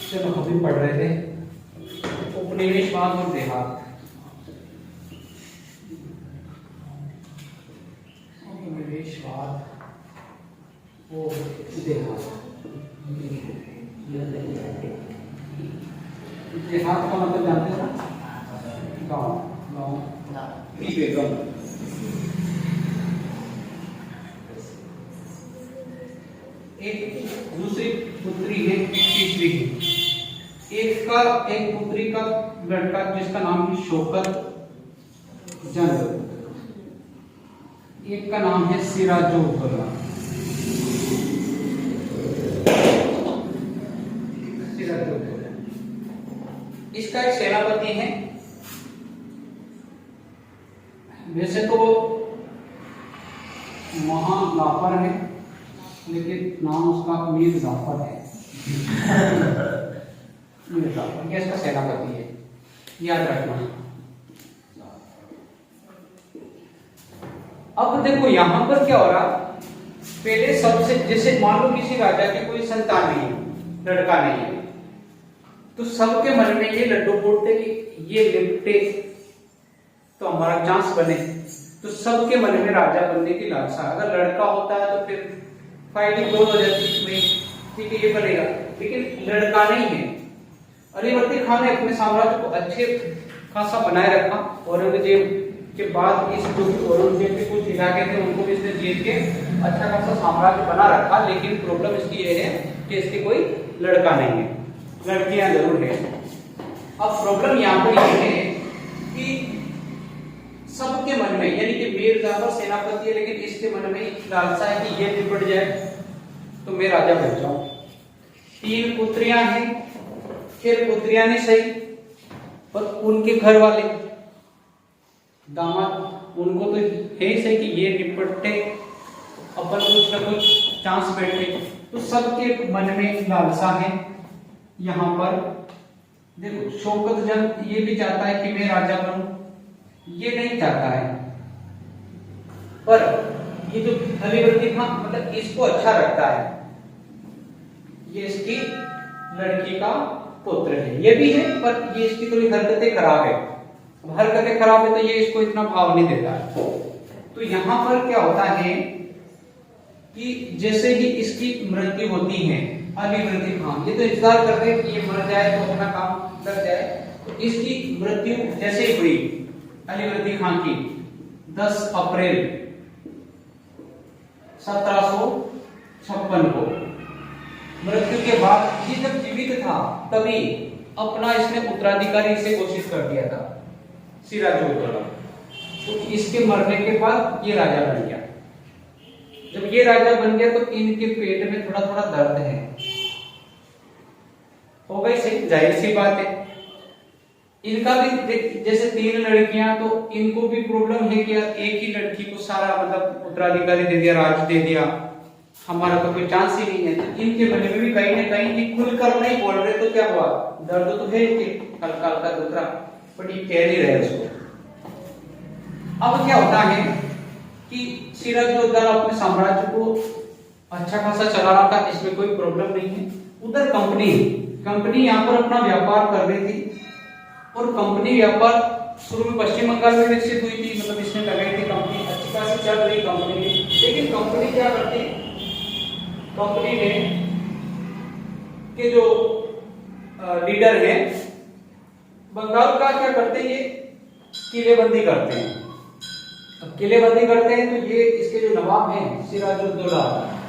चलो अभी पढ़ रहे थे उपनिवेशवाद और देहात। उपनिवेशवाद और देहात। देहात का मतलब जानते हो ना? गाँव। गाँव बेगम। एक दूसरी पुत्री है, तीसरी है। एक पुत्री का लड़का जिसका नाम है शौकत जंग, एक का नाम है सिराजुद्दौला। इसका एक सेनापति है। वैसे तो महालापर है, लेकिन नाम उसका मीर जाफर है। मीर जाफर ये इसका सेनापति है, याद रखना। अब देखो यहां पर क्या हो रहा, पहले सबसे जैसे मान लो किसी राजा की कोई संतान नहीं है, लड़का नहीं है, तो सबके मन में ये लड्डू फूटते कि ये लिपटे तो हमारा चांस बने। तो सबके मन में राजा बनने की लालसा। अगर लड़का होता है तो फिर फाइटिंग क्लोज हो जाती है, ठीक है ये बनेगा। लेकिन लड़का नहीं है। अलीवर्दी खान ने अपने साम्राज्य को अच्छे खासा बनाए रखा। औरंगजेब के बाद इस औरंगजेब के कुछ इलाके थे उनको भी इसने जीत के अच्छा खासा साम्राज्य बना रखा। लेकिन प्रॉब्लम इसकी ये है कि इसके कोई लड़का नहीं है, लड़कियां जरूर है। अब प्रॉब्लम यहाँ पर ये है कि सबके मन में, यानी कि मीर जाफर सेनापति है, लेकिन इसके मन में लालसा है कि ये निपट जाए तो मैं राजा बन जाऊं। 3 पुत्रियां हैं, फिर पुत्रियां नहीं सही, पर उनके घर वाले दामाद उनको तो है ही सही कि ये निपटे अपन कुछ ना कुछ चांस बैठे। तो सबके मन में लालसा है। यहाँ पर देखो शौकत जंग ये भी चाहता है कि मैं राजा बनूं, ये नहीं चाहता है। पर ये जो अलीवर्दी खान मतलब इसको अच्छा रखता है, ये इसकी लड़की का पुत्र है, ये भी है, पर ये इसकी थोड़ी हरकतें खराब है। हरकतें खराब है तो ये इसको इतना भाव नहीं देता है। तो यहाँ पर क्या होता है कि जैसे ही इसकी मृत्यु होती है, अलीवर्दी खान ये तो इंतजार कर रहे हैं कि ये मर जाए तो अपना काम कर जाए। तो इसकी मृत्यु जैसे ही हुई अलीवर्दी खान की 10 अप्रैल 1756 को, मृत्यु के बाद ये जब जीवित था तभी अपना इसने उत्तराधिकारी से घोषित कर दिया था, सिराजुद्दौला। तो इसके मरने के बाद ये राजा बन गया। जब ये राजा बन गया तो इनके पेट में थोड़ा थोड़ा दर्द है, हो गई सही, जाहिर सी बात है। इनका भी जैसे 3 लड़कियां, तो इनको भी प्रॉब्लम है कि एक ही लड़की को सारा मतलब उत्तराधिकारी दे दिया, राज दे दिया, हमारा तो कोई चांस ही नहीं है। तो इनके मन में भी कहीं ना कहीं खुलकर नहीं बोल रहे, तो क्या हुआ, दर्द तो है इनके हल्का हल्का दूसरा, बट ये कह नहीं रहे उसको। अब क्या होता है कि सिराजुद्दौला अपने साम्राज्य को अच्छा खासा चला रहा था, इसमें कोई प्रॉब्लम नहीं है। उधर कंपनी यहाँ पर अपना व्यापार कर रही थी, और कंपनी व्यापार शुरू में पश्चिम बंगाल में विकसित हुई थी, मतलब इसने लगाई थी कंपनी, अच्छी खासी चल रही कंपनी में। लेकिन कंपनी क्या करती, कंपनी में के जो लीडर हैं बंगाल का, क्या करते हैं, ये किलेबंदी करते हैं। अब किलेबंदी करते हैं तो ये इसके जो नवाब हैं सिराजुद्दौला,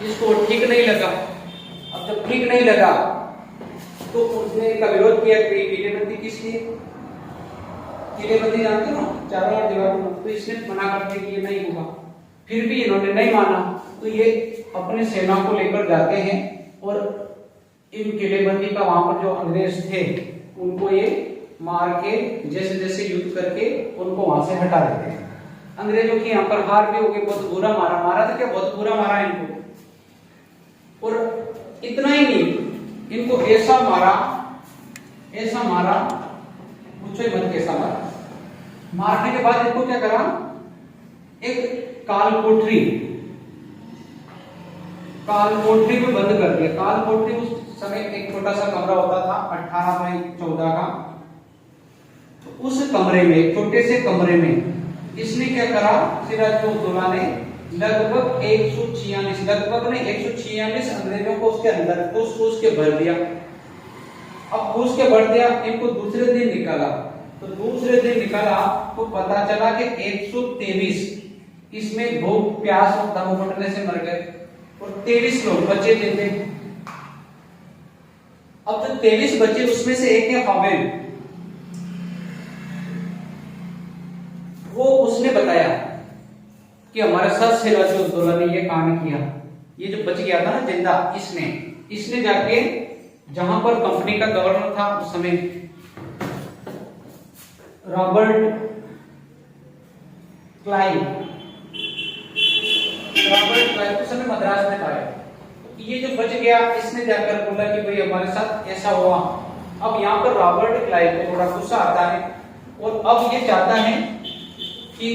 इसको ठीक नहीं लगा। अब जब ठीक नहीं लगा तो उसने इसका विरोध किया कि किलेबंदी किस लिए, किलेबंदी जानते हो ना, चारों ओर दीवार। तो इसने मना कर दिया कि ये नहीं होगा। फिर भी इन्होंने नहीं माना, तो ये अपने सेना को लेकर जाते हैं और इन किलेबंदी का वहां पर जो अंग्रेज थे उनको ये मार के, जैसे जैसे युद्ध करके उनको वहां से हटा देते हैं। अंग्रेजों की यहाँ पर हार भी हो गई, बहुत बुरा मारा था, क्या बहुत बुरा मारा इनको। और इतना ही नहीं, इनको ऐसा मारा, पूछो मत कैसा मारा। मारने के बाद इनको क्या करा, एक काल कोठरी काल कोठरी में बंद कर दिया। काल कोठरी उस समय एक छोटा सा कमरा होता था 18 बाई 14 का। तो उस कमरे में, छोटे से कमरे में इसने क्या करा, सिराजुद्दौला ने लगभग 146, लगभग नहीं 146 अंग्रेजों को उसके अंदर घुस के भर दिया। अब घुस के भर दिया, इनको दूसरे दिन निकाला। तो दूसरे दिन निकाला तो पता चला कि 123 इसमें भूख प्यास और दम घुटने से मर गए और 23 लोग बचे थे। अब जो 23 बचे उसमें से एक है हावेल। वो उसने बताया कि हमारे साथ सिराजुद्दौला ने ये कांड किया। ये जो बच गया था ना जिंदा, इसने जाके जहां पर कंपनी का गवर्नर था उस समय रॉबर्ट क्लाइव उस समय मद्रास में था। ये जो बच गया इसने जाकर बोला कि भाई हमारे साथ ऐसा हुआ। अब यहाँ पर रॉबर्ट क्लाइव को थोड़ा गुस्सा आता है और अब ये चाहता है कि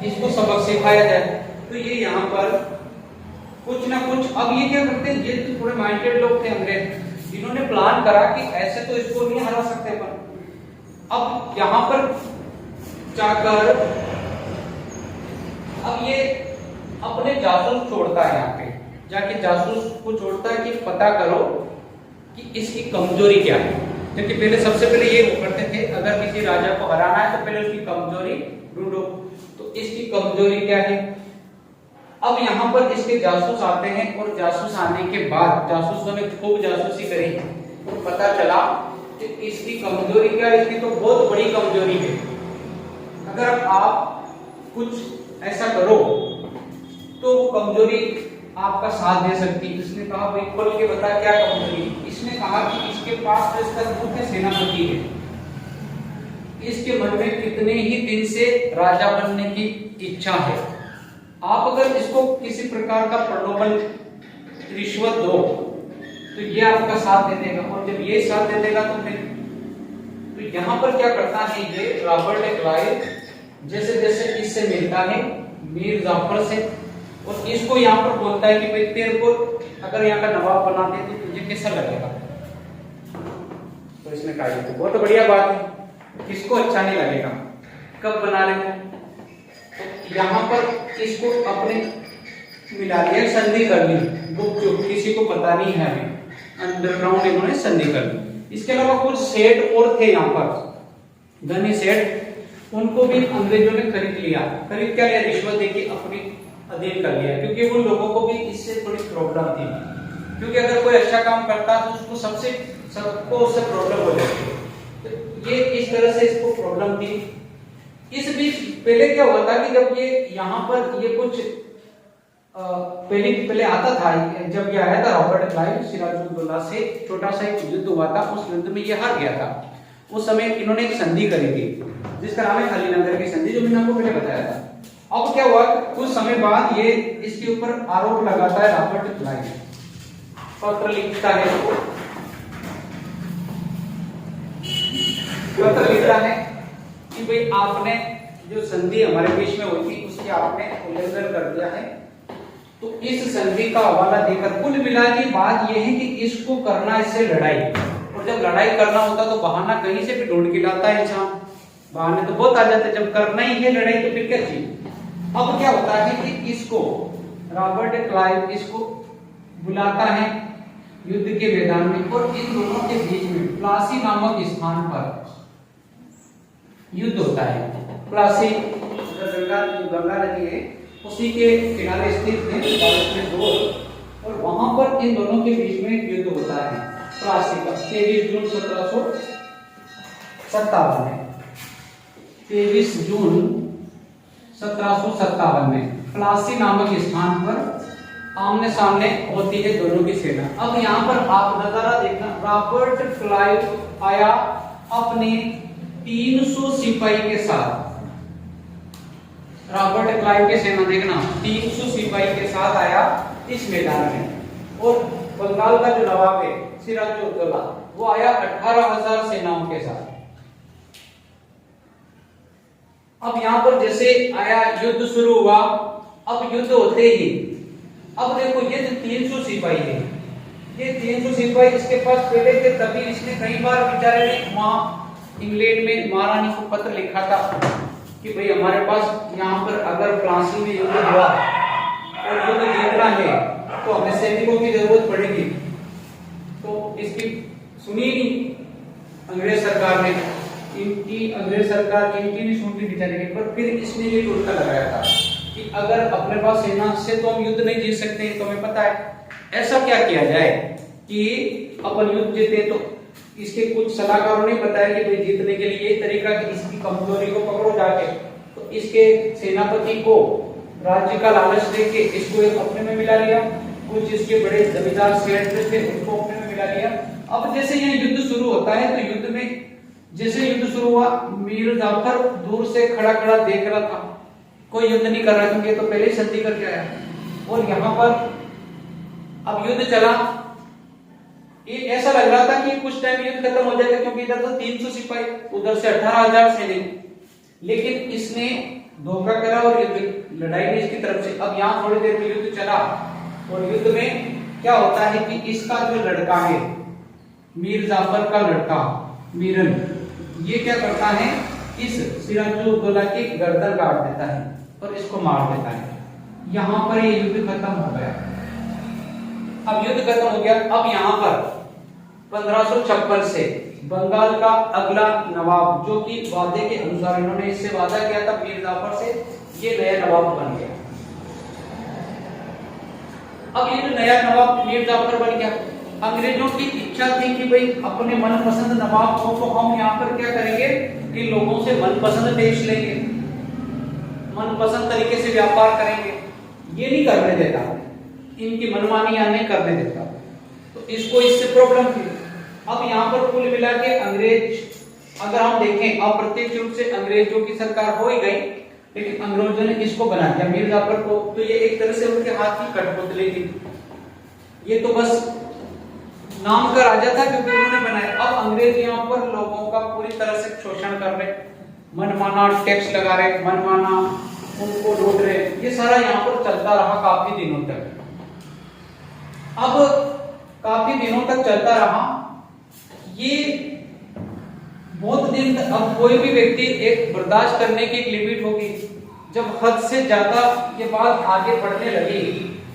इसको सबक सिखाया जाए। तो ये यहाँ पर कुछ ना कुछ, अब ये क्या करते हैं, ये तो थोड़े माइंडेड लोग थे अंग्रेज, इन्होंने प्लान करा कि ऐसे तो इसको नहीं हरा सकते अपन। अब यहाँ पर जाकर अब ये अपने जासूस छोड़ता है, यहाँ पे जाके जासूस को छोड़ता है कि पता करो कि इसकी कमजोरी क्या है। क्योंकि पहले सबसे पहले ये वो करते थे, अगर किसी राजा को हराना है तो पहले उसकी कमजोरी ढूंढो। तो इसकी कमजोरी क्या है। अब यहाँ पर इसके जासूस आते हैं और जासूस आने के बाद जासूसों ने खूब जासूसी करी और पता चला कि इसकी कमजोरी क्या है। इसकी तो बहुत बड़ी कमजोरी है। अगर आप कुछ ऐसा करो तो वो कमजोरी आपका साथ दे सकती है। इसने कहा भाई खोल के बता क्या कमजोरी। इसने कहा कि इसके पास जो इसका मुख्य सेनापति है, इसके मन में कितने ही दिन से राजा बनने की इच्छा है। आप अगर इसको किसी प्रकार का प्रलोभन, रिश्वत दो तो ये आपका साथ दे देगा, और जब ये साथ दे देगा तो फिर तो यहाँ पर क्या करता है ये रॉबर्ट क्लाइव, जैसे जैसे इससे मिलता है मीर जाफर से, और इसको यहाँ पर बोलता है कि भाई तेरे को अगर यहाँ का नवाब बना दे तो तुझे कैसा लगेगा। तो इसने कहा ये तो बहुत बढ़िया बात है, किसको अच्छा नहीं लगेगा। कब बना रहे हो, तो यहाँ पर इसको अपने मिला लिया, संधि कर ली गुपचुप, किसी को पता नहीं है, अंडरग्राउंड इन्होंने संधि कर ली। इसके अलावा कुछ सेठ और थे यहाँ पर, धनी सेठ, उनको भी अंग्रेजों ने खरीद लिया। खरीद क्या लिया, रिश्वत देके अपने अधीन कर लिया, क्योंकि उन लोगों को भी इससे थोड़ी प्रॉब्लम थी। क्योंकि अगर कोई अच्छा काम करता तो उसको सबको उससे प्रॉब्लम हो जाती। तो ये इस तरह से इसको प्रॉब्लम थी। इस बीच पहले क्या हुआ था कि जब ये यहाँ पर ये कुछ पहले आता था, जब ये आया था रॉबर्ट क्लाइव सिराजुद्दौला से, छोटा सा एक युद्ध हुआ था, उस युद्ध में ये हार गया था। उस समय इन्होंने एक संधि करी थी जिसका नाम है अलीनगर की संधि, जो मैंने आपको पहले बताया था। अब क्या हुआ, कुछ समय बाद ये इसके ऊपर आरोप लगाता है रॉबर्ट क्लाइव, पत्र लिखता है, पत्र लिखता है कि भाई आपने जो संधि हमारे बीच में हुई थी उसकी आपने उल्लंघन कर दिया है। तो इस संधि का हवाला देकर कुल मिला के बात यह है कि इसको करना इससे लड़ाई, और जब लड़ाई करना होता तो बहाना कहीं से भी ढूंढ के लाता है इंसान, बहाने तो बहुत आ जाते हैं। जब करना ही है लड़ाई तो फिर क्या चाहिए। अब क्या होता है कि इसको रॉबर्ट क्लाइव इसको बुलाता है युद्ध के मैदान में, और इन दोनों के बीच में प्लासी नामक स्थान पर युद्ध होता है। प्लासी गंगा नदी है, उसी के किनारे स्थित है भारत में दो, और वहां पर इन दोनों के बीच में युद्ध होता है प्लासी का 23 जून 1757 में। 23 जून 1757 में प्लासी नामक स्थान पर आमने सामने होती है दोनों की सेना। अब यहाँ पर आप नजारा देखना, रॉबर्ट क्लाइव आया अपने 300 सिपाही के साथ, रॉबर्ट क्लाइव की सेना देखना 300 सिपाही के साथ आया इस मैदान में, और बंगाल का जो नवाब है सिराजुद्दौला वो आया 18,000 सेनाओं के साथ। अब यहाँ पर जैसे आया, युद्ध शुरू हुआ। अब युद्ध होते ही अब देखो ये जो 300 सिपाही है, ये 300 सिपाही इसके पास पहले थे, तभी इसने कई बार बेचारे ने वहां इंग्लैंड में महारानी को पत्र लिखा था कि भाई हमारे पास यहाँ पर अगर प्लासी में युद्ध हुआ और युद्ध जीतना है तो हमें सैनिकों की जरूरत पड़ेगी। तो इसकी सुनी नहीं अंग्रेज सरकार ने, अंग्रेज सरकार इनकी नहीं सुनती बेचारे की। पर फिर इसने ये टोटका लगाया था कि अगर अपने पास सेना से तो हम युद्ध नहीं जीत सकते, तो हमें पता है, ऐसा क्या किया जाए कि अपन युद्ध जीते। तो इसके कुछ सलाहकारों ने बताया कि भाई जीतने के लिए ये तरीका कि इसकी कमजोरी को पकड़ो जाके। तो इसके सेनापति को राज्य का लालच देके इसको अपने में मिला लिया, कुछ इसके बड़े जमींदार सेठ थे उनको अपने में मिला लिया। अब जैसे यहाँ युद्ध शुरू होता है तो युद्ध में जैसे युद्ध शुरू हुआ, मीर जाफर दूर से खड़ा खड़ा देख रहा था, कोई युद्ध नहीं कर रहा क्योंकि तो पहले ही संधि करके आया। और यहाँ पर अब युद्ध चला, ये ऐसा लग रहा था कि कुछ टाइम युद्ध खत्म हो जाएगा क्योंकि इधर तो 300 सिपाही, उधर से 18,000 सैनिक। लेकिन इसने धोखा करा और युद्ध लड़ाई में इसकी तरफ से। अब यहाँ थोड़ी देर में युद्ध चला और युद्ध में क्या होता है कि इसका जो लड़का है, मीर जाफर का लड़का मीरन, ये क्या करता है, इस सिराजुद्दौला की गर्दन काट देता है और इसको मार देता है। यहाँ पर ये युद्ध खत्म हो गया। अब युद्ध खत्म हो गया। अब यहाँ पर 1556 से बंगाल का अगला नवाब, जो कि वादे के अनुसार इन्होंने इससे वादा किया था मीर जाफर से, ये नया नवाब बन गया। अब ये जो नया नवाब मीर जाफर बन गया, अंग्रेजों की इच्छा थी कि भाई अपने मनपसंद नवाब को तो हम यहाँ पर क्या करेंगे कि लोगों से मनपसंद देश लेंगे, मनपसंद तरीके से व्यापार करेंगे। ये नहीं करने देता, इनकी मनमानी यहाँ नहीं करने देता। तो इसको इससे प्रॉब्लम थी। अब यहाँ पर कुल मिला के अंग्रेज, अगर हम देखें अप्रत्यक्ष रूप से अंग्रेजों की सरकार हो ही गई, लेकिन अंग्रेजों ने इसको बना दिया मीर जाफर को। तो ये एक तरह से उनके हाथ की कठपुतली थी। ये तो बस नाम का राजा था क्योंकि उन्होंने बनाया। अब अंग्रेज यहाँ पर लोगों का पूरी तरह से शोषण कर रहे, मनमाना टैक्स लगा रहे, मनमाना उनको लूट रहे। ये सारा यहाँ पर चलता रहा काफी दिनों तक। अब काफी दिनों तक चलता रहा ये बहुत दिन। अब कोई भी व्यक्ति एक बर्दाश्त करने की एक लिमिट होगी। जब हद से ज्यादा ये बात आगे बढ़ने लगी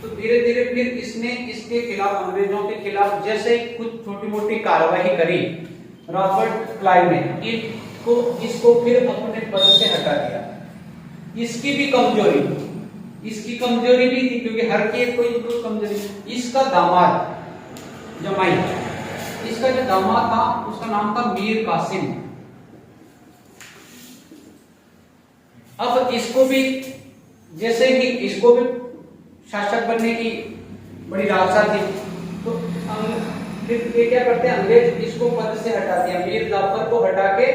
तो धीरे धीरे फिर इसने इसके खिलाफ, अंग्रेजों के खिलाफ जैसे कुछ छोटी मोटी कार्रवाई करी रॉबर्ट क्लाइव ने, इसको फिर अपने पद से हटा दिया। इसकी भी कमजोरी भी थी क्योंकि हर की कोई कमजोरी। इसका दामाद जमाई, इसका जो दामाद था उसका नाम था मीर कासिम। अब इसको भी जैसे कि इसको भी शासक बनने की बड़ी लालसा थी, तो फिर ये क्या करते हैं, अंग्रेज इसको पद से हटा दिया, मीर जाफर को हटा के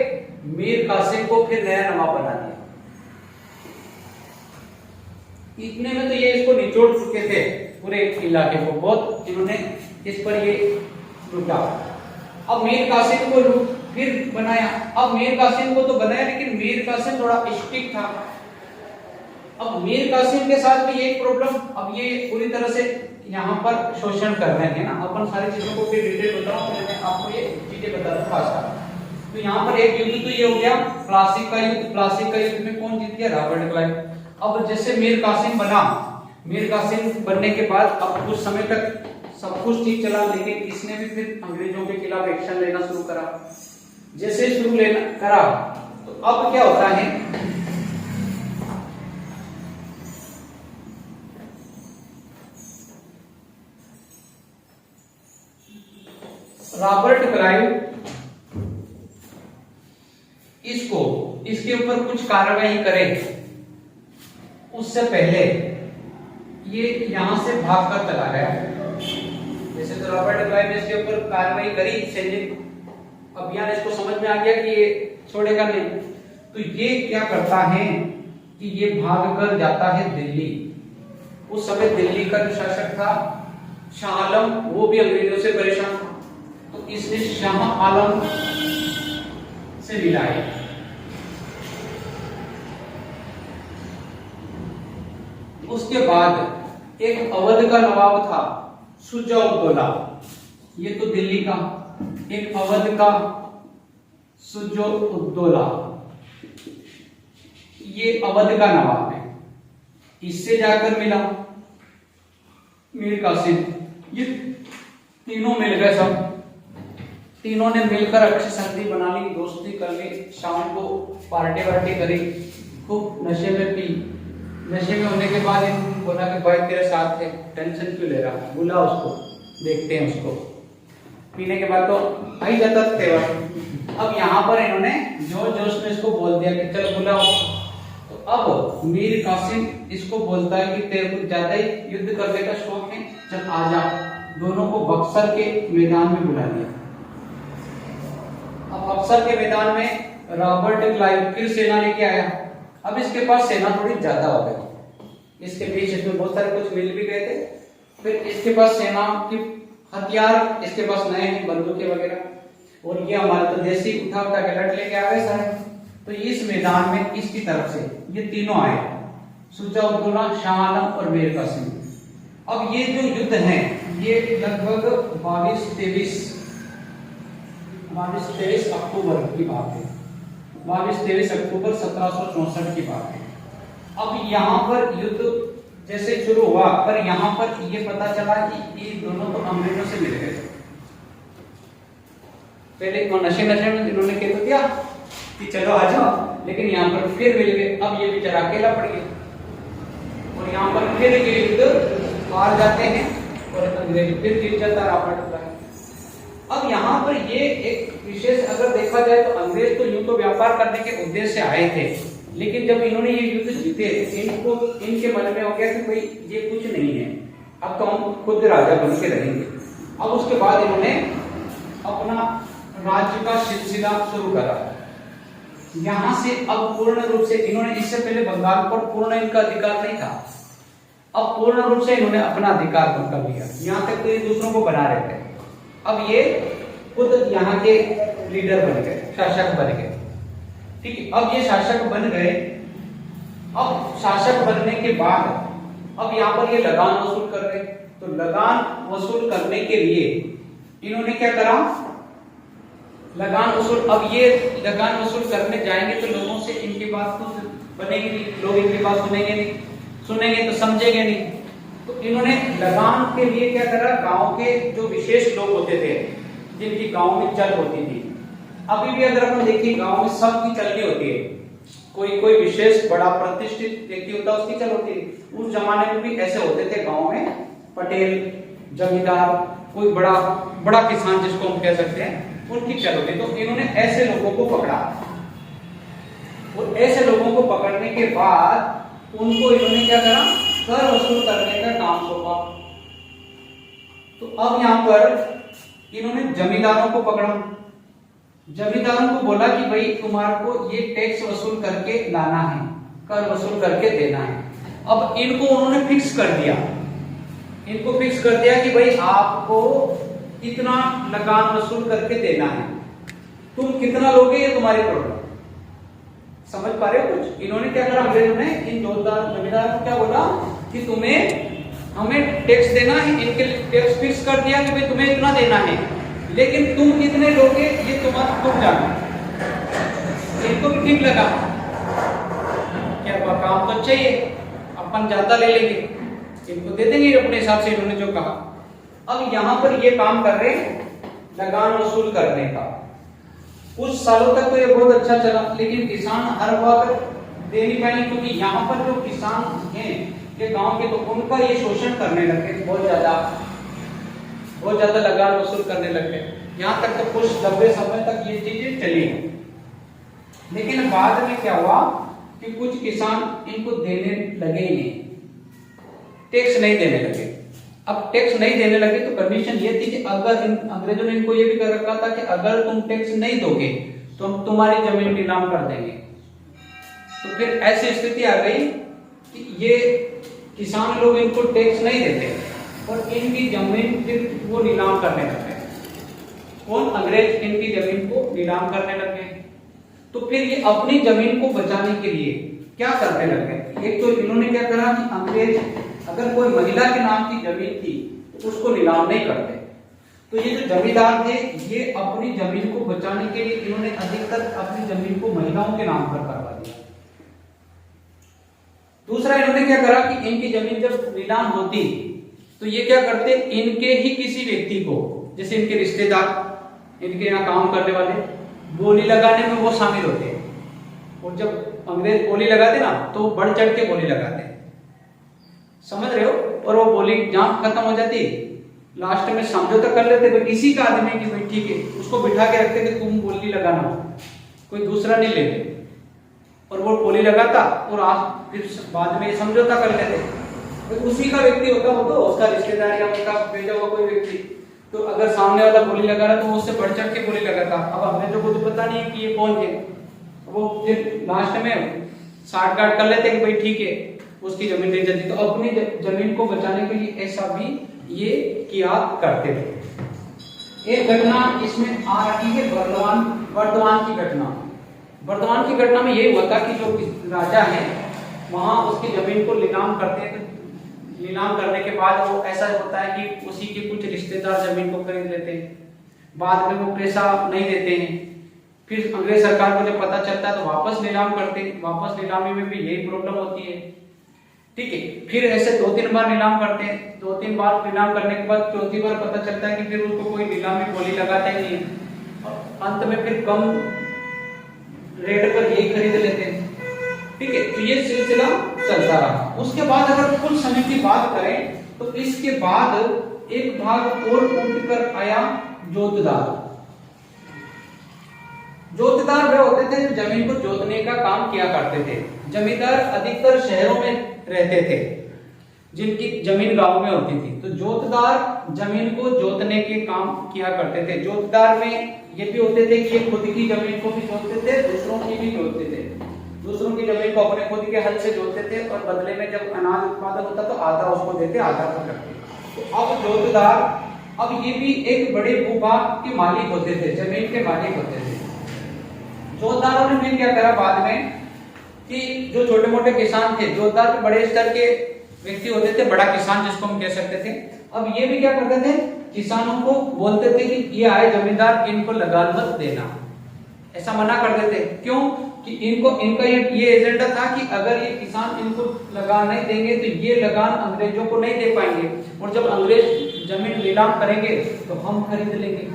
मीर कासिम को फिर नया नवाब बना दिया। इतने में तो ये इसको निचोड़ चुके थे पूरे इलाके को, बहुत इन्होंने इस पर ये लूटा। अब मीर कासिम को फिर बनाया। अब मीर कासिम को तो बनाया, लेकिन मीर कासिम थोड़ा स्ट्रिक्ट था। अब मीर कासिम के साथ भी एक प्रॉब्लम, अब ये पूरी तरह से यहाँ पर शोषण कर रहे हैं ना। अपन सारी चीजों को फिर डिटेल बताऊं, फिर मैं आपको ये चीजें बता दूं खासकर। तो यहाँ पर एक युद्ध तो ये हो गया प्लासी का युद्ध। प्लासी का युद्ध में कौन जीत गया, रॉबर्ट क्लाइव। अब जैसे मीर कासिम बना, मीर कासिम बनने के बाद अब कुछ समय तक सब कुछ ठीक चला, लेकिन इसने भी फिर अंग्रेजों के खिलाफ एक्शन लेना शुरू करा। जैसे शुरू लेना करा तो अब क्या होता है, रॉबर्ट क्लाइव इसके ऊपर कुछ कार्रवाई करे उससे पहले ये यहां से भागकर चला गया। जैसे तो रॉबर्ट क्लाइव ने इसके ऊपर कार्रवाई करी, सैनिक अभियान, इसको समझ में आ गया कि ये छोड़ेगा नहीं, तो ये क्या करता है कि ये भागकर जाता है दिल्ली। उस समय दिल्ली का जो शासक था शाह आलम, वो भी अंग्रेजों से परेशान था, तो इसने शाह आलम से मिला है। उसके बाद एक अवध का नवाब था शुजा-उद-दौला, ये तो दिल्ली का। एक अवध का शुजा-उद-दौला, ये अवध का नवाब है। इससे जाकर मिला मीर कासिम, ये तीनों मिल गए। सब तीनों ने मिलकर अच्छी संधि बना ली, दोस्ती कर ली, शाम को पार्टी वार्टी करी, खूब नशे में पी। नशे में होने के बाद इन्होंने बोला कि भाई तेरे साथ है, टेंशन क्यों ले रहा, बुला उसको, देखते हैं उसको। पीने के बाद तो आई जाता तेवर। अब यहाँ पर इन्होंने जोश जोश में इसको बोल दिया कि चल बुलाओ। तो अब मीर कासिम इसको बोलता है कि तेरे को ज्यादा ही युद्ध करने का शौक है, चल आजा। दोनों को बक्सर के मैदान में बुला लिया। अब बक्सर के मैदान में रॉबर्ट क्लाइव फिर सेना लेके आया। अब इसके पास सेना थोड़ी ज्यादा हो गई, इसके बीच इसमें बहुत सारे कुछ मिल भी गए थे। फिर इसके पास सेना की हथियार इसके पास नए हैं, बंदूकें वगैरह, और ये हमारे तो देसी उठा उठा के लट लेके आ गए सारे। तो इस मैदान में इसकी तरफ से ये तीनों आए, शुजा-उद-दौला, शाह आलम और मीर कासिम। अब ये जो युद्ध है ये लगभग 22-23 अक्टूबर की बात है। 22-23 अक्टूबर 1764 की बात है। अब यहाँ पर युद्ध जैसे शुरू हुआ, पर यहाँ पर ये पता चला कि ये दोनों तो अंग्रेजों से मिल गए। पहले नशे में इन्होंने कह तो दिया कि चलो आ जाओ, लेकिन यहाँ पर फिर मिल गए। अब ये बेचारा अकेला पड़ गया और यहाँ पर फिर ये युद्ध हार जाते हैं और अंग्रेज फिर जीत जाता रॉबर्ट क्लाइव। अब यहाँ पर ये एक विशेष अगर देखा जाए तो अंग्रेज तो यूं तो व्यापार करने के उद्देश्य से आए थे, लेकिन जब इन्होंने ये युद्ध जीते इनको इनके मन में हो गया कि भाई ये कुछ नहीं है, अब तो हम खुद राजा बन के रहेंगे। अब उसके बाद इन्होंने अपना राज्य का सिलसिला शुरू करा। यहाँ से अब पूर्ण रूप से इन्होंने, इससे पहले बंगाल पर पूर्ण इनका अधिकार नहीं था, अब पूर्ण रूप से इन्होंने अपना अधिकार कर लिया। यहाँ तक तो ये दूसरों को बना रहे थे, अब ये खुद यहाँ के लीडर बन गए, शासक बन गए। ठीक है, अब ये शासक बन गए। अब शासक बनने के बाद अब यहाँ पर ये लगान वसूल कर रहे, तो लगान वसूल करने के लिए इन्होंने क्या करा, लगान वसूल। अब ये लगान वसूल करने जाएंगे तो लोगों से इनकी बात तो बनेगी नहीं, लोग इनकी बात सुनेंगे नहीं, सुनेंगे तो समझेंगे नहीं। तो इन्होंने लगान के लिए क्या करा, गांव के जो विशेष लोग होते थे जिनकी गांव में चल होती थी, अभी भी अगर अपन देखिए गांव में सबकी चलनी होती है, कोई विशेष बड़ा प्रतिष्ठित व्यक्ति होता है उसकी चल होती है। उस जमाने में भी ऐसे होते थे गांव में, पटेल, जमींदार, कोई बड़ा किसान जिसको हम कह सकते हैं, उनकी चल होती। तो इन्होंने ऐसे लोगों को पकड़ा और ऐसे लोगों को पकड़ने के बाद उनको इन्होंने क्या करा, कर वसूल करने का काम सौंपा। तो अब यहाँ पर इन्होंने जमींदारों को पकड़ा, जमींदारों को बोला कि भाई तुम्हारे को ये टैक्स वसूल करके लाना है, कर वसूल करके देना है। अब इनको उन्होंने फिक्स कर दिया, इनको फिक्स कर दिया कि भाई आपको इतना लगान वसूल करके देना है, तुम कितना लोगे ये तुम्हारी प्रॉब्लम। समझ पा रहे हो कुछ? इन्होंने क्या करा, अंग्रेजों ने इन जमींदार को क्या बोला कि हमें टैक्स देना है, इनके टैक्स फिक्स कर दिया कि भाई तुम्हें इतना देना है, लेकिन तुम कितने लोगे ये तुम्हारा तुम जानो। इनको भी ठीक लगा, क्या काम तो चाहिए, अपन ज्यादा ले लेंगे, इनको दे देंगे अपने हिसाब से इन्होंने जो कहा। अब यहाँ पर ये काम कर रहे लगान वसूल करने का। कुछ सालों तक तो ये बहुत अच्छा चला, लेकिन किसान हर वक्त दे नहीं पाएंगे, क्योंकि यहाँ पर जो किसान हैं ये गांव के, तो उनका ये शोषण करने लगे, बहुत ज्यादा लगान वसूल करने लगे। यहाँ तक तो कुछ लंबे समय तक ये चीजें चली, लेकिन बाद में क्या हुआ कि कुछ किसान इनको देने लगे ही नहीं, टैक्स नहीं देने लगे। अब टैक्स नहीं देने लगे तो कंडीशन ये थी कि अगर अंग्रेजों ने इनको ये भी कर रखा था कि अगर तुम टैक्स नहीं दोगे तो हम तुम्हारी जमीन नीलाम कर देंगे। तो फिर ऐसी स्थिति आ गई कि ये किसान लोग इनको टैक्स नहीं देते और इनकी जमीन फिर वो नीलाम करने लगे। कौन? अंग्रेज इनकी जमीन को नीलाम करने लगे। तो फिर ये अपनी जमीन को बचाने के लिए क्या करने लगे, एक तो इन्होंने क्या करा कि अंग्रेज अगर कोई महिला के नाम की जमीन थी तो उसको नीलाम नहीं करते। तो ये जो जमींदार थे ये अपनी जमीन को बचाने के लिए इन्होंने अधिकतर अपनी जमीन को महिलाओं के नाम पर करवा दिया। दूसरा इन्होंने क्या करा कि इनकी जमीन जब नीलाम होती तो ये क्या करते, इनके ही किसी व्यक्ति को, जैसे इनके रिश्तेदार, इनके यहाँ काम करने वाले, बोली लगाने में वो शामिल होते हैं। और जब अंग्रेज बोली लगाते ना तो बढ़ चढ़ के बोली लगाते, समझ रहे हो। और वो बोली जहां खत्म हो जाती लास्ट में समझौता कर लेते भाई इसी का आदमी की, भाई ठीक है, उसको बिठा के रखते कि तुम बोली लगाना, कोई दूसरा नहीं लेते। और वो बोली लगाता और आज फिर बाद में समझौता कर लेते, तो उसी का व्यक्ति होता वो, तो उसका रिश्तेदार या उसका भेजा हुआ कोई व्यक्ति। तो अगर सामने वाला बोली लगा रहा तो वो उससे बढ़ चढ़ के बोली लगाता। अब हमें तो कुछ पता नहीं है कि ये कौन है, वो फिर लास्ट में साठ गांठ कर लेते कि भाई ठीक है उसकी जमीन नहीं जाती। तो अपनी जमीन को बचाने के लिए ऐसा भी ये किया करते थे। एक घटना इसमें आ रही है वर्धमान की घटना। वर्धमान की घटना में ये हुआ था कि जो राजा है वहां उसकी जमीन को नीलाम करते हैं। तो नीलाम करने के बाद वो ऐसा होता है कि उसी के कुछ रिश्तेदार जमीन को खरीद लेते हैं, बाद में वो पैसा नहीं देते हैं। फिर अंग्रेज सरकार को जब पता चलता है तो वापस नीलाम करते हैं। वापस नीलामी में भी यही प्रॉब्लम होती है, ठीक है। फिर ऐसे 2-3 बार नीलाम करते हैं। 2-3 बार नीलाम करने के बाद चौथी बार पता चलता है कि फिर उसको कोई नीलामी बोली लगाता ही नहीं है और अंत में फिर कम रेट पर यही खरीद लेते हैं, ठीक है। तो ये सिलसिला चलता रहा। उसके बाद अगर कुछ समय की बात करें तो इसके बाद एक भाग और उठकर आया जोतदार। जोतदार वे होते थे जो जमीन को जोतने का काम किया करते थे। जमींदार अधिकतर शहरों में रहते थे जिनकी जमीन गांव में होती थी। तो जोतदार जमीन को जोतने के काम किया करते थे। जोतदार में ये भी होते थे कि ये खुद की जमीन को भी जोतते थे, दूसरों की भी जोतते थे। दूसरों की जमीन को अपने खुद के हल से जोतते थे और बदले में जब अनाज उत्पादन होता तो आधा उसको देते, आधा को करते। तो अब जोतदार, अब ये भी एक बड़े भूभाग के मालिक होते थे, जमीन के मालिक होते थे। जोतदारों ने फिर क्या करा बाद में कि जो छोटे मोटे किसान थे, जोतदार भी बड़े स्तर के व्यक्ति होते थे, बड़ा किसान जिसको हम कह सकते थे। अब ये भी क्या करते थे, किसानों को बोलते थे कि ये आए जमींदार, इनको लगान मत देना, ऐसा मना कर देते। क्यों कि इनका ये एजेंडा था कि अगर ये किसान इनको लगान नहीं देंगे तो ये लगान अंग्रेजों को नहीं दे पाएंगे और जब अंग्रेज जमीन नीलाम करेंगे तो हम खरीद लेंगे।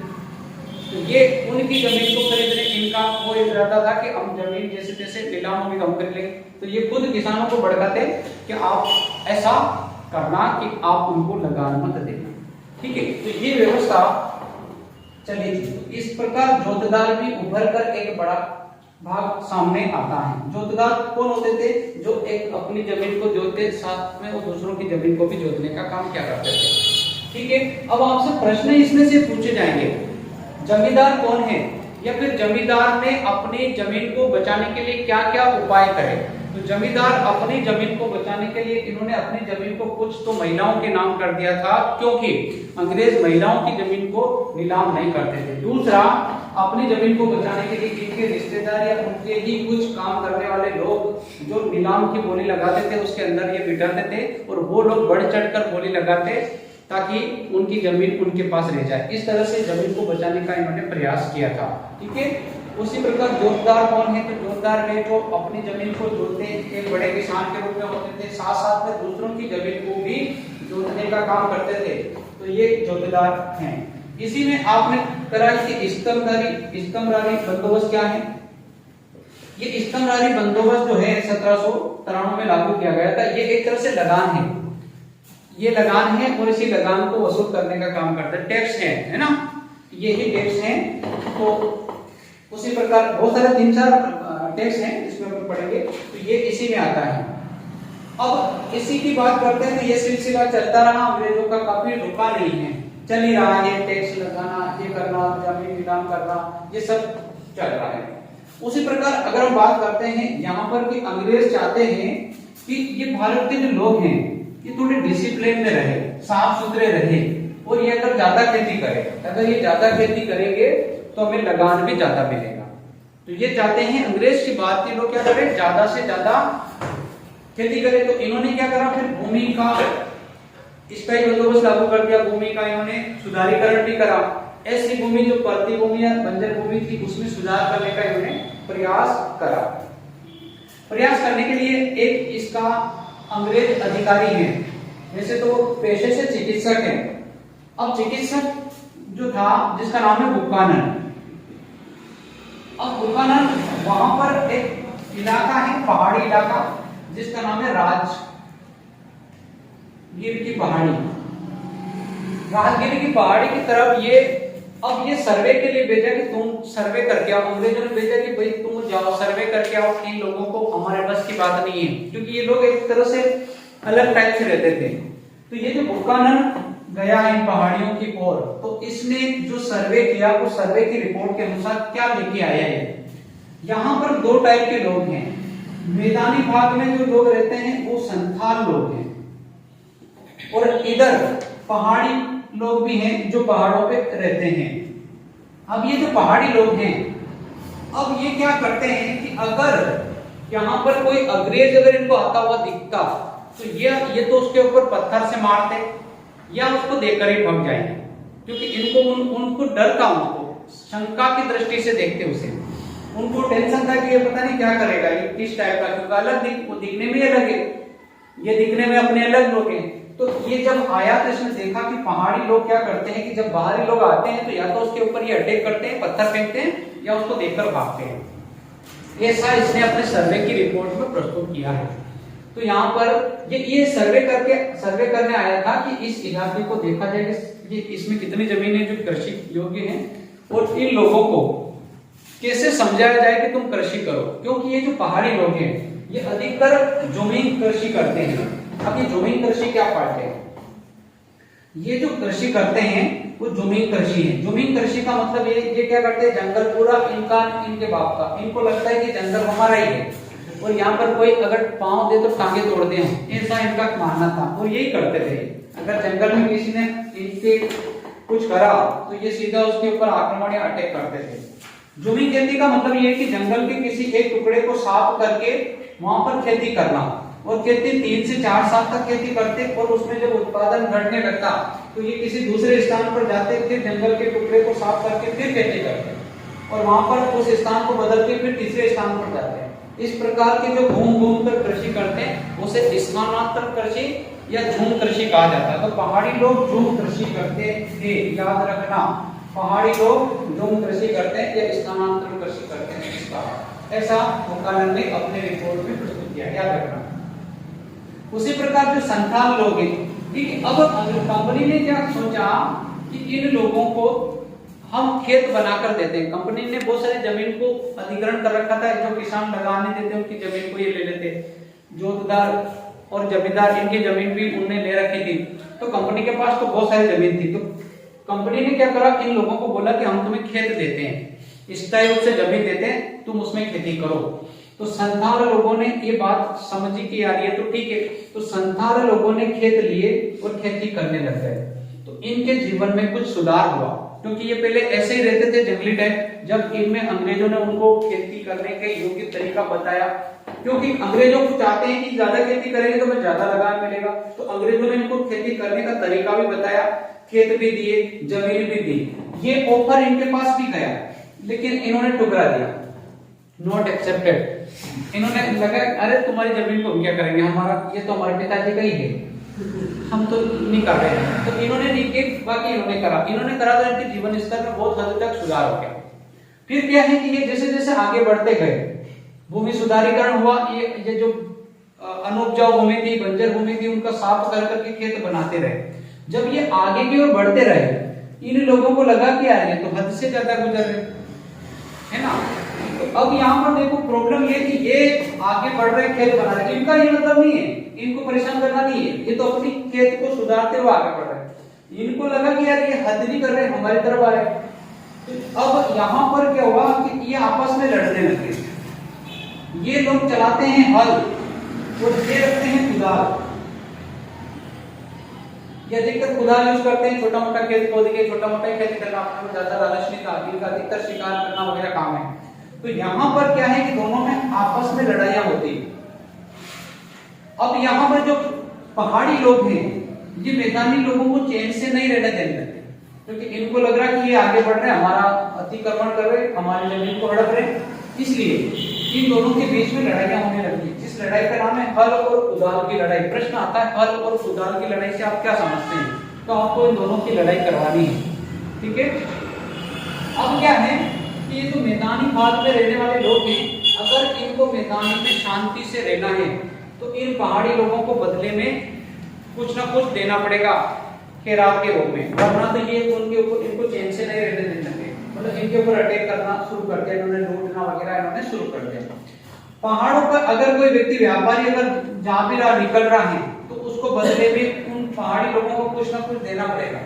तो ये उनकी जमीन को खरीदने इनका वो इरादा था कि हम जमीन जैसे तैसे नीलाम होगी तो हम खरीद लेंगे। तो ये खुद किसानों को भड़काते कि आप ऐसा करना कि आप उनको लगान मत देना, ठीक है। तो ये व्यवस्था चली थी। तो इस प्रकार जोतदार भी उभर कर एक बड़ा भाग सामने आता है। जोतदार कौन होते थे, जो एक अपनी जमीन को जोतते साथ में वो दूसरों की जमीन को भी जोतने का काम क्या करते थे, ठीक है। अब आपसे प्रश्न इसमें से पूछे जाएंगे, जमींदार कौन है या फिर जमींदार ने अपनी जमीन को बचाने के लिए क्या क्या उपाय करे। तो जमींदार अपनी जमीन को बचाने के लिए इन्होंने अपनी जमीन को कुछ तो महिलाओं के नाम कर दिया था, क्योंकि अंग्रेज महिलाओं की जमीन को नीलाम नहीं करते थे। दूसरा, अपनी जमीन को बचाने के लिए इनके रिश्तेदार या उनके ही कुछ काम करने वाले लोग जो नीलाम की बोली लगाते थे उसके अंदर ये बिठाते थे और वो लोग बढ़ चढ़कर बोली लगाते ताकि उनकी जमीन उनके पास रह जाए। इस तरह से जमीन को बचाने का इन्होंने प्रयास किया था, ठीक है। उसी प्रकार जोतदार कौन है, तो जोतदार वे जो अपनी जमीन को जोतते एक बड़े किसान के रूप में होते थे, साथ साथ में दूसरों की जमीन को भी जोतने का काम करते थे। तो ये जोतदार हैं। इसी में आपने करा कि स्तंभदारी बंदोबस्त क्या है। ये स्तंभदारी बंदोबस्त जो है 1793 में लागू किया गया था। ये एक तरह से लगान है, ये लगान है और इसी लगान को वसूल करने का काम करता है। टैक्स है ना, ये ही टैक्स है। तो उसी प्रकार बहुत सारे 3-4 टैक्स हैं इसमें अपन पढ़ेंगे, तो ये इसी में आता है। अब इसी की बात करते हैं तो ये सिलसिला चलता रहा, अंग्रेजों का कभी रुका नहीं है, चल ही रहा है। टैक्स लगाना, ये करना, जमीन नीलाम करना, ये सब चल रहा है। उसी प्रकार अगर हम बात करते हैं यहाँ पर कि अंग्रेज चाहते हैं कि ये भारत के जो लोग हैं ये थोड़े डिसिप्लिन में रहे, साफ सुथरे रहे और ये अगर ज्यादा खेती करे, अगर ये ज्यादा खेती करेंगे तो हमें लगान भी ज्यादा मिलेगा। तो ये चाहते हैं अंग्रेज की बात के लोग क्या करें, ज्यादा से ज्यादा खेती करे। तो इन्होंने क्या करा, फिर भूमि का स्थायी बंदोबस्त लागू कर दिया, भूमि का इन्होंने सुधारीकरण भी करा। ऐसी भूमि जो परती भूमि या बंजर भूमि थी उसमें सुधार करने का इन्होंने प्रयास करा। प्रयास करने के लिए एक इसका अंग्रेज अधिकारी है, वैसे तो पेशे से चिकित्सक है। अब चिकित्सक जो था जिसका नाम है बुकानन। अब बुकानन वहां पर एक इलाका है, पहाड़ी इलाका, जिसका नाम है राजगीर की पहाड़ी। राजगीर की पहाड़ी की तरफ ये, अब ये सर्वे के लिए भेजा कि तुम सर्वे करके आओ। अंग्रेजों ने भेजा कि भाई तुम जाओ सर्वे करके आओ। इन लोगों को हमारे बस की बात नहीं है, क्योंकि ये लोग एक तरह से अलग टाइप से रहते थे। तो ये जो बुकानन गया इन पहाड़ियों की ओर, तो इसने जो सर्वे किया वो सर्वे की रिपोर्ट के अनुसार क्या लेके आया है, यहाँ पर दो टाइप के लोग हैं। मैदानी भाग में जो लोग रहते हैं वो संथाल लोग हैं, और इधर पहाड़ी लोग भी हैं जो पहाड़ों पे रहते हैं। अब ये जो पहाड़ी लोग हैं, अब ये क्या करते हैं कि अगर यहाँ पर कोई अंग्रेज अगर इनको आता हुआ दिखता तो ये तो उसके ऊपर पत्थर से मारते या उसको देखकर ही भग जाएंगे, क्योंकि इनको उनको डर था, उनको शंका की दृष्टि से देखते उसे। उनको टेंशन था कि ये पता नहीं क्या करेगा, ये किस टाइप का, क्योंकि अलग वो दिखने में अलग है, ये दिखने में अपने अलग लोग हैं। तो ये जब आया तो इसने देखा कि पहाड़ी लोग क्या करते हैं कि जब बाहरी लोग आते हैं तो या तो उसके ऊपर ये अटैक करते हैं, पत्थर फेंकते हैं, या उसको देखकर भागते हैं। ऐसा इसने अपने सर्वे की रिपोर्ट में प्रस्तुत किया है। तो यहाँ पर ये सर्वे करने आया था कि इस इलाके को देखा जाए कि इसमें कितनी जमीनें जो कृषि योग्य हैं, और इन लोगों को कैसे समझाया जाए कि तुम कृषि करो, क्योंकि ये जो पहाड़ी लोग हैं ये अधिकतर जमीन कृषि करते हैं। अब ये जमीन कृषि क्या पार्ट है, ये जो कृषि करते हैं वो जमीन कृषि है। जमीन कृषि का मतलब ये क्या करते हैं, जंगल पूरा इनके बाप का, इनको लगता है कि जंगल हमारा ही है, और यहाँ पर कोई अगर पांव दे तो टांगे तोड़ दे, ऐसा इनका मानना था, और यही करते थे। अगर जंगल में किसी ने इनके कुछ करा तो ये सीधा उसके ऊपर आक्रमण या अटैक करते थे। जमीन खेती का मतलब ये है कि जंगल के किसी एक टुकड़े को साफ करके वहां पर खेती करना, और खेती 3 से 4 साल तक खेती करते, और उसमें जब उत्पादन घटने लगता तो ये किसी दूसरे स्थान पर जाते, फिर जंगल के टुकड़े को साफ करके फिर खेती करते, और वहां पर उस स्थान को बदल के फिर तीसरे स्थान पर जाते हैं। इस प्रकार के जो घूम कर कृषि करते हैं उसे स्थानांतरण कृषि या झूम कृषि कहा जाता है। तो पहाड़ी लोग झूम कृषि करते थे, याद रखना, पहाड़ी लोग झूम कृषि करते हैं या स्थानांतरण कृषि करते हैं, इसका ऐसा बुकानन ने अपने रिपोर्ट में प्रस्तुत किया, याद रखना। उसी प्रकार जो संथाल लोग हैं, ठीक है, अब कंपनी ने क्या सोचा कि इन लोगों को हम खेत बनाकर देते हैं। कंपनी ने बहुत सारी जमीन को अधिग्रहण कर रखा था, जो किसान लगाने देते उनकी जमीन को ये ले लेते, जोतदार और जमींदार इनकी जमीन भी उनने ले रखी थी। तो कंपनी के पास तो बहुत सारी जमीन थी, तो कंपनी ने क्या करा, इन लोगों को बोला कि हम तुम्हें खेत देते हैं, स्थायी रूप से जमीन देते हैं, तुम उसमें खेती करो। तो संथाल लोगों ने ये बात समझी कि यार ये तो ठीक है, तो संथाल लोगों ने खेत लिए और खेती करने लग गए। तो इनके जीवन में कुछ सुधार हुआ, क्योंकि ये पहले ऐसे ही रहते थे जंगली टाइप। जब इनमें अंग्रेजों ने उनको खेती करने के योग्य तरीका बताया, क्योंकि अंग्रेजों को चाहते हैं कि ज्यादा खेती करेंगे तो हमें ज्यादा लगान मिलेगा, तो अंग्रेजों ने इनको खेती करने का तरीका भी बताया, खेत भी दिए, जमीन भी दी। ये ऑफर इनके पास भी गया, लेकिन इन्होंने टुकरा दिया, नॉट एक्सेप्टेड। इन्होंने लगा अरे तुम्हारी जमीन को हम क्या करेंगे, हमारा ये तो हमारे पिताजी का ही है, हम तो नहीं कर रहे हैं। तो इन्होंने नहीं किया, बाकी इन्होंने करा तो इनके जीवन स्तर में बहुत हद तक सुधार हो गया। फिर क्या है कि ये जैसे जैसे आगे बढ़ते गए, भूमि सुधारीकरण हुआ, ये जो अनुपजाऊ भूमि थी, बंजर भूमि थी, उनका साफ कर करके खेत बनाते रहे। जब ये आगे की ओर बढ़ते रहे, इन लोगों को लगा कि यार ये तो हद से ज्यादा गुजर रहे है ना। तो अब यहाँ पर देखो प्रॉब्लम ये कि ये आगे बढ़ रहे, खेत बना रहे, इनका ये मतलब नहीं है, इनको परेशान करना नहीं है, ये तो अपनी खेत को सुधारते हुए आगे बढ़ रहे हैं। इनको लगा कि यार ये हद नहीं कर रहे, हमारी तरफ आ रहे। तो अब यहाँ पर क्या हुआ कि ये आपस में लड़ने लगे। ये लोग चलाते हैं हल और ये रखते हैं कुदाल। ये अधिकतर कुदाल यूज करते हैं, छोटा मोटा खेत खोद के छोटा मोटा खेती करना, अपने को ज्यादा लालच नहीं था, इनका अधिकतर शिकार करना वगैरह काम है। तो यहाँ पर क्या है कि दोनों में आपस में लड़ाइयां होती। अब यहाँ पर जो पहाड़ी लोग हैं, ये मैदानी लोगों को चैन से नहीं रहने देंगे, क्योंकि इनको लग रहा है कि ये आगे बढ़ रहे हैं, हमारा अतिक्रमण कर रहे हैं, हमारी जमीन को हड़प रहे हैं, इसलिए इन दोनों के बीच में लड़ाइयां होने लगती है। जिस लड़ाई का नाम है हल और कुदाल की लड़ाई। प्रश्न आता है हल और कुदाल की लड़ाई से आप क्या समझते हैं? तो आपको इन दोनों की लड़ाई करवानी है, ठीक है। अब क्या है कि ये तो मैदानी भाग में रहने वाले लोग हैं, अगर इनको मैदान में शांति से रहना है तो इन पहाड़ी लोगों को बदले में कुछ ना कुछ देना पड़ेगा खैरात के रूप में, वरना तो ये उनके ऊपर इनको चैन से नहीं रहने देंगे, मतलब इनके ऊपर अटैक करना शुरू कर दिया इन्होंने, लूटना वगैरह इन्होंने शुरू कर दिया। पहाड़ों पर अगर कोई व्यक्ति व्यापारी अगर जहां भी निकल रहा है तो उसको बदले में उन पहाड़ी लोगों को कुछ ना कुछ देना पड़ेगा,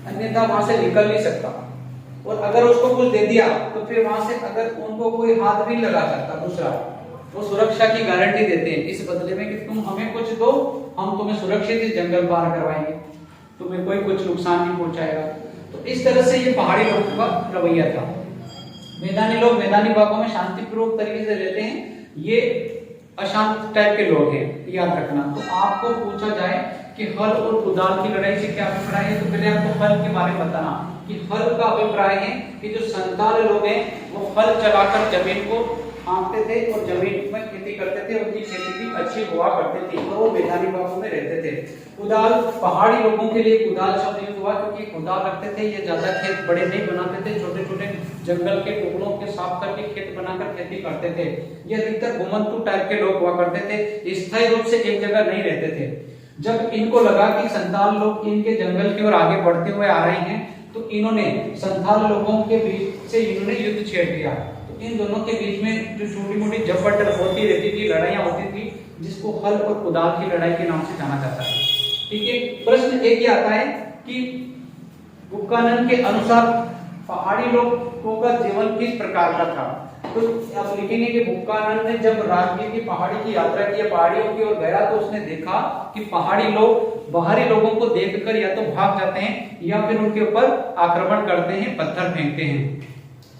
अन्यथा वहां से निकल नहीं सकता। और अगर उसको कुछ दे दिया तो फिर वहां से अगर उनको कोई हाथ भी लगा सकता दूसरा, वो सुरक्षा की गारंटी देते हैं इस बदले में कि तुम हमें कुछ दो, हम तुम्हें सुरक्षित जंगल पार करवाएंगे, तुम्हें कोई कुछ नुकसान नहीं पहुंचाएगा। तो इस तरह से ये पहाड़ी लोगों का रवैया था। मैदानी लोग मैदानी भागों में शांतिपूर्वक तरीके से रहते हैं, ये अशांत टाइप के लोग हैं, याद रखना। तो आपको पूछा जाए कि हल और कुदाल की लड़ाई से क्या अभिप्राय है, तो पहले आपको हल के बारे में बताना कि हल का अभिप्राय है कि जो संताल लोग हैं वो हल चलाकर जमीन को हाँकते थे और जमीन में खेती करते थे, उनकी खेती भी अच्छी हुआ करती थी और वो मैदानी भागों में रहते थे। कुदाल पहाड़ी लोगों के लिए कुदाल शब्द यूज हुआ क्योंकि कुदाल रखते थे, ये ज्यादा खेत बड़े नहीं बनाते थे, छोटे छोटे जंगल के टुकड़ों के साफ करके खेत बनाकर खेती करते थे। ये अधिकतर घुमंतु टाइप के लोग हुआ करते थे, स्थायी रूप से एक जगह नहीं रहते थे। जब इनको लगा कि संताल लोग इनके जंगल की ओर आगे बढ़ते हुए आ रहे हैं तो इन्होंने संथाल लोगों के बीच से इन्होंने युद्ध छेड़ दिया। तो इन दोनों के बीच में जो छोटी मोटी झपट होती रहती थी, लड़ाइयां होती थी, जिसको हल और कुदाल की लड़ाई के नाम से जाना जाता है, ठीक है। प्रश्न एक ही आता है कि बुक्कानन के अनुसार पहाड़ी लोगों का जीवन किस प्रकार का था। तो आप लिखेंगे कि बुक्कानन ने जब राजगीर की पहाड़ी की यात्रा की, पहाड़ियों की ओर गया, तो उसने देखा कि पहाड़ी लोग बाहरी लोगों को देखकर या तो भाग जाते हैं या फिर उनके ऊपर आक्रमण करते हैं, पत्थर फेंकते हैं।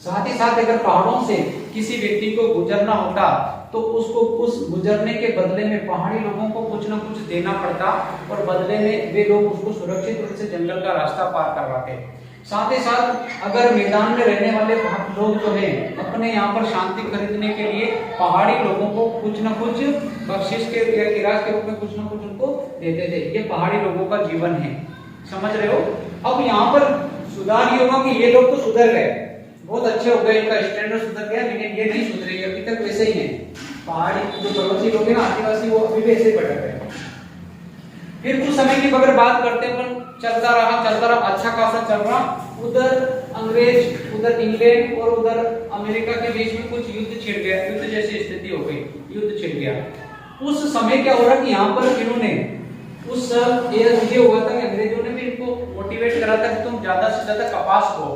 साथ ही साथ अगर पहाड़ों से किसी व्यक्ति को गुजरना होता तो उसको उस गुजरने के बदले में पहाड़ी लोगों को कुछ ना कुछ देना पड़ता और बदले में वे लोग उसको सुरक्षित रूप से जंगल का रास्ता पार करवाते। साथ ही साथ अगर मैदान में रहने वाले लोग जो हैं अपने यहाँ पर शांति खरीदने के लिए पहाड़ी लोगों को कुछ ना कुछ बख्शिश के या किराए के रूप में कुछ ना कुछ उनको देते थे। ये पहाड़ी लोगों का जीवन है, समझ रहे हो। अब यहाँ पर सुधार ये होगा कि ये लोग तो सुधर गए, बहुत अच्छे हो गए, इनका स्टैंडर्ड सुधर गया, लेकिन ये नहीं सुधरे, अभी तक वैसे ही है। पहाड़ी जो पर्वतीय लोग हैं ना, आदिवासी, वो अभी भी ऐसे भटक रहे हैं। फिर कुछ समय की अगर बात करते हैं, चलता रहा, अच्छा खासा चल रहा। उधर अंग्रेज, उधर इंग्लैंड और उधर अमेरिका के बीच में कुछ युद्ध छिड़ गया, युद्ध जैसी स्थिति हो गई, युद्ध छिड़ गया। उस समय क्या हो रहा कि यहाँ पर इन्होंने उस ये हुआ था कि अंग्रेजों ने भी इनको मोटिवेट करा था कि तुम ज्यादा से ज्यादा कपास बो,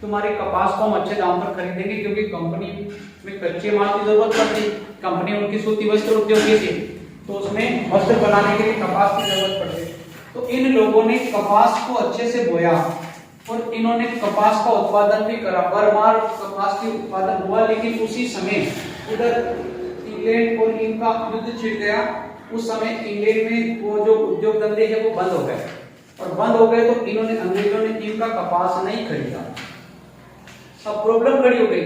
तुम्हारे कपास को हम अच्छे दाम पर खरीदेंगे, क्योंकि कंपनी में कच्चे माल की जरूरत पड़ती, कंपनी उनकी सूती वस्त्र उद्योगी थी, तो उसमें वस्त्र बनाने के लिए कपास की जरूरत पड़ती। तो इन लोगों ने कपास को अच्छे से बोया और इन्होंने कपास का उत्पादन भी करा, बरमार कपास की उत्पादन हुआ। लेकिन उसी समय उधर इंग्लैंड और इनका युद्ध छिड़ गया। उस समय इंग्लैंड में वो जो उद्योग धंधे हैं वो बंद हो गए, और बंद हो गए तो इन्होंने अंग्रेजों ने इनका कपास नहीं खरीदा। अब प्रॉब्लम खड़ी हो गई।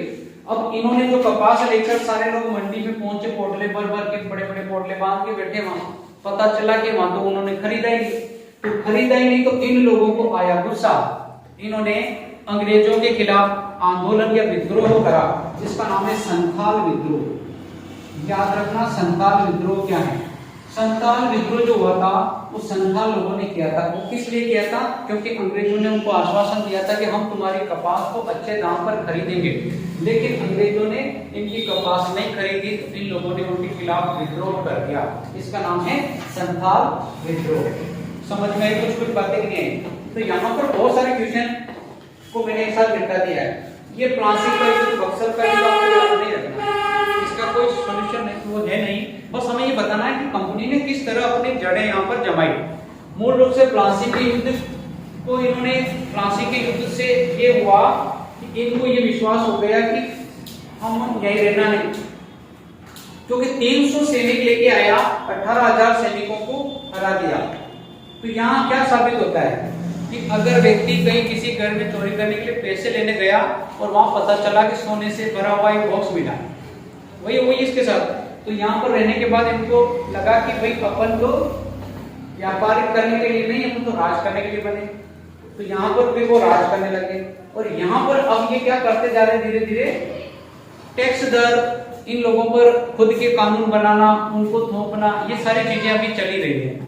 अब इन्होंने जो कपास लेकर सारे लोग मंडी में पहुंचे, पोटले भर भर के, बड़े बड़े पोटले बांध के बैठे वहां। पता चला कि वहां तो उन्होंने खरीदा ही नहीं। तो खरीदा ही नहीं तो इन लोगों को आया गुस्सा, इन्होंने अंग्रेजों के खिलाफ आंदोलन या विद्रोह करा, जिसका नाम है संथाल विद्रोह। याद रखना संथाल विद्रोह क्या है। संथाल विद्रोह जो हुआ था वो संथाल लोगों ने किया था। वो किस लिए किया था? क्योंकि अंग्रेजों ने उनको आश्वासन दिया था कि हम तुम्हारी कपास को अच्छे दाम पर खरीदेंगे, लेकिन अंग्रेजों ने इनकी कपास नहीं खरीदी, तो इन लोगों ने उनके खिलाफ विद्रोह कर दिया। इसका नाम है संथाल विद्रोह। समझ में आई कुछ बातें नहीं आई? तो यहाँ पर बहुत सारे क्वेश्चन को मैंने एक साथ निपटा दिया है। ये प्लासी का युद्ध, बक्सर का युद्ध आपको याद नहीं रखना, इसका कोई सॉल्यूशन नहीं, वो है नहीं। बस हमें ये बताना है कि कंपनी ने किस तरह अपनी जड़ें यहाँ पर जमाई। मूल रूप से प्लासी के युद्ध को इन्होंने, प्लासी के युद्ध से ये हुआ कि इनको ये विश्वास हो गया कि हम यही रहना नहीं, क्योंकि 300 सैनिक लेके आया, 18,000 सैनिकों को हरा दिया। तो यहाँ क्या साबित होता है कि अगर व्यक्ति कहीं किसी घर में चोरी करने के लिए पैसे लेने गया और वहां पता चला कि सोने से भरा हुआ एक बॉक्स मिला, वही इसके साथ, तो यहाँ पर रहने के बाद इनको लगा कि भाई अपन तो व्यापार करने के लिए नहीं, अपन तो राज करने के लिए बने। तो यहाँ पर भी वो राज करने लगे। और यहाँ पर अब ये क्या करते जा रहे हैं, धीरे धीरे टैक्स दर, इन लोगों पर खुद के कानून बनाना, उनको थोपना, ये सारी चीजें अभी चली रही है।